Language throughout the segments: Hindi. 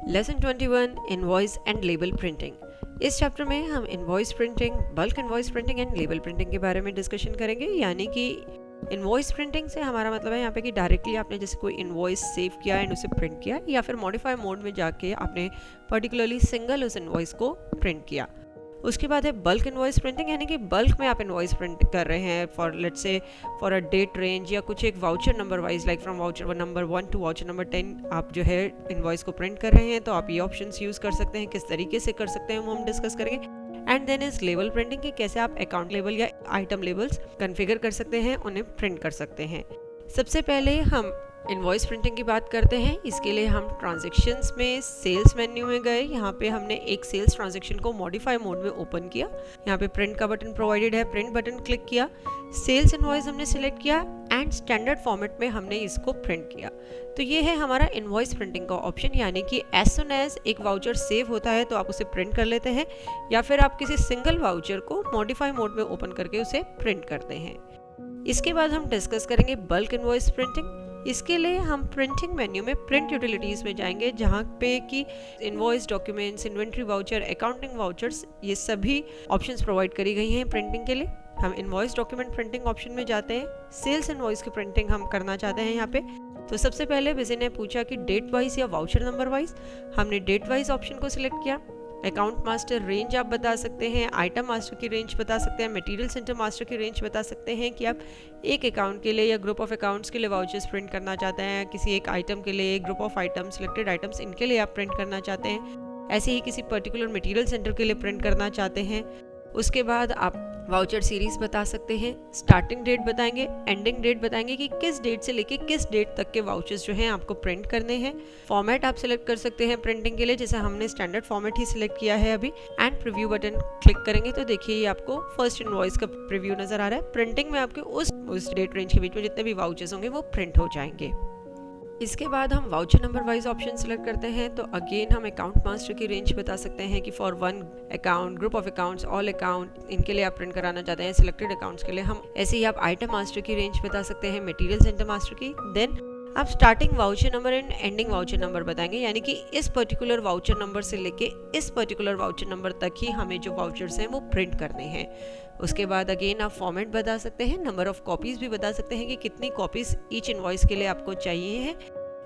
Lesson 21 invoice and label printing. इस चैप्टर में हम invoice printing, bulk invoice printing and label printing के बारे में डिस्कशन करेंगे। यानी कि इनवॉइस प्रिंटिंग से हमारा मतलब है यहाँ पे कि डायरेक्टली आपने जैसे कोई इनवॉइस सेव किया एंड उसे प्रिंट किया, या फिर मॉडिफाई मोड में जाके आपने पर्टिकुलरली सिंगल उस इनवॉइस को प्रिंट किया। उसके बाद है बल्क इनवॉइस प्रिंटिंग, यानी कि बल्क में आप इनवॉइस प्रिंट कर रहे हैं for let's say for a date range या कुछ एक voucher number wise, like from voucher number 1 to voucher number 10 आप जो है इनवॉइस को प्रिंट कर रहे हैं। तो आप ये ऑप्शंस यूज़ कर सकते हैं। किस तरीके से कर सकते हैं वो हम डिस्कस करेंगे। And then is label printing कि कैसे आप अकाउंट लेबल या आइटम लेबल्स कन्फिगर कर सकते हैं, उन्हें प्रिंट कर सकते हैं। सबसे पहले हम इनवॉइस प्रिंटिंग की बात करते हैं। इसके लिए हम ट्रांजैक्शंस में सेल्स मेन्यू में गए। यहाँ पे हमने एक सेल्स ट्रांजैक्शन को मॉडिफाई मोड में ओपन किया। यहाँ पे प्रिंट का बटन प्रोवाइडेड है, प्रिंट बटन क्लिक किया, सेल्स इनवॉइस हमने सिलेक्ट किया एंड स्टैंडर्ड फॉर्मेट में हमने इसको प्रिंट किया। तो ये है हमारा इनवॉइस प्रिंटिंग का ऑप्शन, यानी कि एज सुन एज एक वाउचर सेव होता है तो आप उसे प्रिंट कर लेते हैं, या फिर आप किसी सिंगल वाउचर को मॉडिफाई मोड में ओपन करके उसे प्रिंट करते हैं। इसके बाद हम डिस्कस करेंगे बल्क इनवॉइस प्रिंटिंग। इसके लिए हम प्रिंटिंग मेन्यू में प्रिंट यूटिलिटीज़ में जाएंगे, जहाँ पे कि invoice documents, inventory voucher, accounting vouchers, ये सभी ऑप्शंस प्रोवाइड करी गई हैं प्रिंटिंग के लिए। हम इनवॉइस डॉक्यूमेंट प्रिंटिंग ऑप्शन में जाते हैं। सेल्स इनवॉइस की प्रिंटिंग हम करना चाहते हैं यहाँ पे। तो सबसे पहले विजय ने पूछा कि डेट वाइज या वाउचर नंबर वाइज। हमने डेट वाइज ऑप्शन को सिलेक्ट किया। अकाउंट मास्टर रेंज आप बता सकते हैं, आइटम मास्टर की रेंज बता सकते हैं, मटेरियल सेंटर मास्टर की रेंज बता सकते हैं कि आप एक अकाउंट के लिए या ग्रुप ऑफ अकाउंट्स के लिए वाउचर्स प्रिंट करना चाहते हैं, किसी एक आइटम के लिए, एक group of item, selected items, इनके लिए आप प्रिंट करना चाहते हैं। ऐसे ही किसी पर्टिकुलर मटेरियल सेंटर के लिए प्रिंट करना चाहते हैं। उसके बाद आप वाउचर सीरीज बता सकते हैं, स्टार्टिंग डेट बताएंगे, एंडिंग डेट बताएंगे कि किस डेट से लेके किस डेट तक के वाउचर्स जो हैं आपको प्रिंट करने हैं। फॉर्मेट आप सिलेक्ट कर सकते हैं प्रिंटिंग के लिए, जैसे हमने स्टैंडर्ड फॉर्मेट ही सिलेक्ट किया है अभी। एंड प्रीव्यू बटन क्लिक करेंगे तो देखिए ये आपको फर्स्ट इनवॉइस का प्रीव्यू नजर आ रहा है। प्रिंटिंग में आपके उस डेट रेंज के बीच में जितने भी वाउचर्स होंगे वो प्रिंट हो जाएंगे। इसके बाद हम voucher number wise option select करते हैं। तो अगेन हम अकाउंट मास्टर की रेंज बता सकते हैं कि for one account, group of accounts, all account, इनके लिए आप प्रिंट कराना चाहते हैं। सिलेक्टेड अकाउंट्स के लिए हम ऐसे ही आप आइटम मास्टर की रेंज बता सकते हैं, मटेरियल सेंटर मास्टर की। देन आप starting voucher number and ending voucher number बताएंगे, यानी कि इस पर्टिकुलर वाउचर नंबर से लेके इस पर्टिकुलर वाउचर नंबर तक ही हमें जो वाउचर्स हैं वो प्रिंट करने हैं। उसके बाद अगेन आप फॉर्मेट बता सकते हैं, नंबर ऑफ कॉपीज भी बता सकते हैं कि कितनी कॉपीज ईच इनवॉइस के लिए आपको चाहिए है।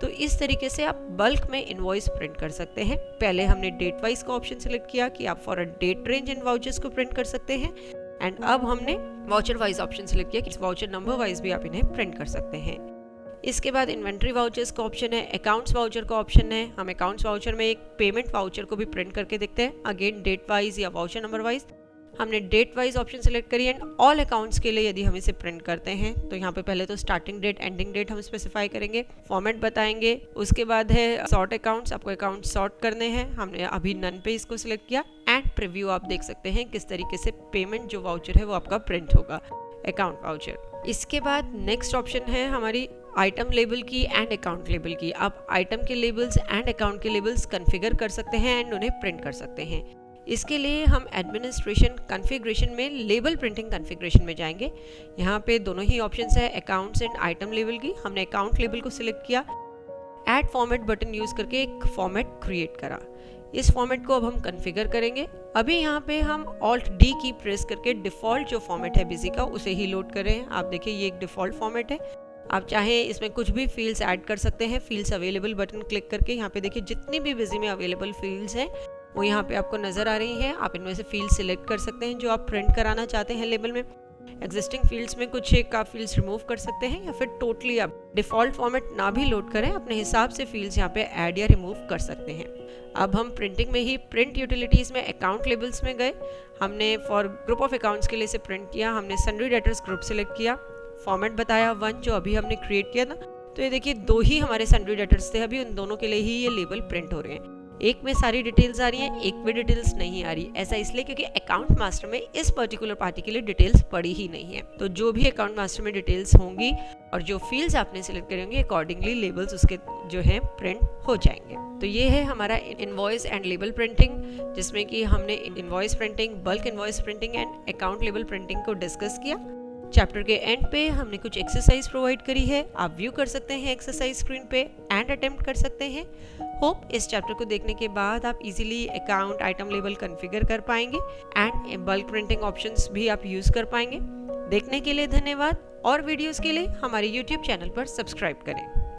तो इस तरीके से आप बल्क में इनवॉइस प्रिंट कर सकते हैं। पहले हमने डेट वाइज का ऑप्शन सिलेक्ट किया कि आप for a date range in vouchers को प्रिंट कर सकते हैं। एंड अब हमने वाउचर वाइज ऑप्शन सिलेक्ट किया कि वाउचर नंबर वाइज भी आप इन्हें प्रिंट कर सकते हैं। इसके बाद इन्वेंट्री वाउचर्स का ऑप्शन है, अकाउंट्स वाउचर का ऑप्शन है। हम अकाउंट्स वाउचर में एक पेमेंट वाउचर को भी प्रिंट करके देखते हैं, अगेन डेट वाइज या वाउचर नंबर वाइज। हमने डेट वाइज ऑप्शन सिलेक्ट करी एंड ऑल अकाउंट्स के लिए यदि हम इसे प्रिंट करते हैं तो यहाँ पे पहले तो स्टार्टिंग डेट, एंडिंग डेट हम स्पेसिफाई करेंगे, फॉर्मेट बताएंगे। उसके बाद है सॉर्ट अकाउंट्स, आपको अकाउंट सॉर्ट करने हैं। हमने अभी नन पे इसको सिलेक्ट किया। एंड प्रीव्यू आप देख सकते हैं किस तरीके से पेमेंट जो वाउचर है वो आपका प्रिंट होगा, अकाउंट वाउचर। इसके बाद नेक्स्ट ऑप्शन है हमारी आइटम लेबल की एंड अकाउंट लेबल की। आप आइटम के लेबल्स एंड अकाउंट के लेबल्स कन्फिगर कर सकते हैं एंड उन्हें प्रिंट कर सकते हैं। इसके लिए हम एडमिनिस्ट्रेशन कॉन्फ़िगरेशन में लेबल प्रिंटिंग कॉन्फ़िगरेशन में जाएंगे। यहाँ पे दोनों ही ऑप्शंस है अकाउंट्स एंड आइटम लेबल की। हमने अकाउंट लेबल को सिलेक्ट किया, ऐड फॉर्मेट बटन यूज़ करके एक फॉर्मेट क्रिएट करा। इस फॉर्मेट को अब हम कॉन्फ़िगर करेंगे। अभी यहाँ पे हम ऑल्ट डी की प्रेस करके डिफ़ॉल्ट जो फॉर्मेट है बिजी का उसे ही लोड कर रहे हैं। आप देखिए ये एक डिफ़ॉल्ट फॉर्मेट है। आप चाहें इसमें कुछ भी फील्ड्स ऐड कर सकते हैं। फील्ड्स अवेलेबल बटन क्लिक करके यहाँ पे देखिए जितनी भी बिजी में अवेलेबल फील्ड्स हैं वो यहाँ पे आपको नजर आ रही हैं। आप इनमें से फील्ड सिलेक्ट कर सकते हैं जो आप प्रिंट कराना चाहते हैं लेबल में। एग्जिस्टिंग फील्ड्स में कुछ एक आप फील्ड्स रिमूव कर सकते हैं, या फिर टोटली आप डिफ़ॉल्ट फॉर्मेट ना भी लोड करें, अपने हिसाब से फील्ड्स यहाँ पे ऐड या रिमूव कर सकते हैं। अब हम प्रिंटिंग में ही प्रिंट यूटिलिटीज़ में अकाउंट लेबल्स में गए। हमने फॉर ग्रुप ऑफ अकाउंट्स के लिए से प्रिंट किया। हमने सन्ड्री डेटर्स ग्रुप सिलेक्ट किया, फॉर्मेट बताया 1 जो अभी हमने क्रिएट किया था। तो ये देखिए 2 ही हमारे सन्ड्री डेटर्स थे, अभी उन दोनों के लिए ही ये लेबल प्रिंट हो रहे हैं। एक में सारी डिटेल्स आ रही हैं, एक में डिटेल्स नहीं आ रही। ऐसा इसलिए क्योंकि अकाउंट मास्टर में इस पर्टिकुलर पार्टी के लिए डिटेल्स पड़ी ही नहीं है। तो जो भी अकाउंट मास्टर में डिटेल्स होंगी और जो फील्ड्स आपने सिलेक्ट करे होंगे अकॉर्डिंगली लेबल्स उसके जो है प्रिंट हो जाएंगे। तो ये है हमारा इनवॉइस एंड लेबल प्रिंटिंग, जिसमें कि हमने invoice printing, bulk invoice printing and account label printing को डिस्कस किया। चैप्टर के एंड पे हमने कुछ एक्सरसाइज प्रोवाइड करी है, आप व्यू कर सकते हैं एक्सरसाइज स्क्रीन पे एंड अटेम्प्ट कर सकते हैं। होप इस चैप्टर को देखने के बाद आप easily account item label configure कर पाएंगे एंड बल्क प्रिंटिंग ऑप्शंस भी आप यूज़ कर पाएंगे। देखने के लिए धन्यवाद और वीडियोस के लिए हमारे YouTube चैनल पर सब्सक्राइब करें।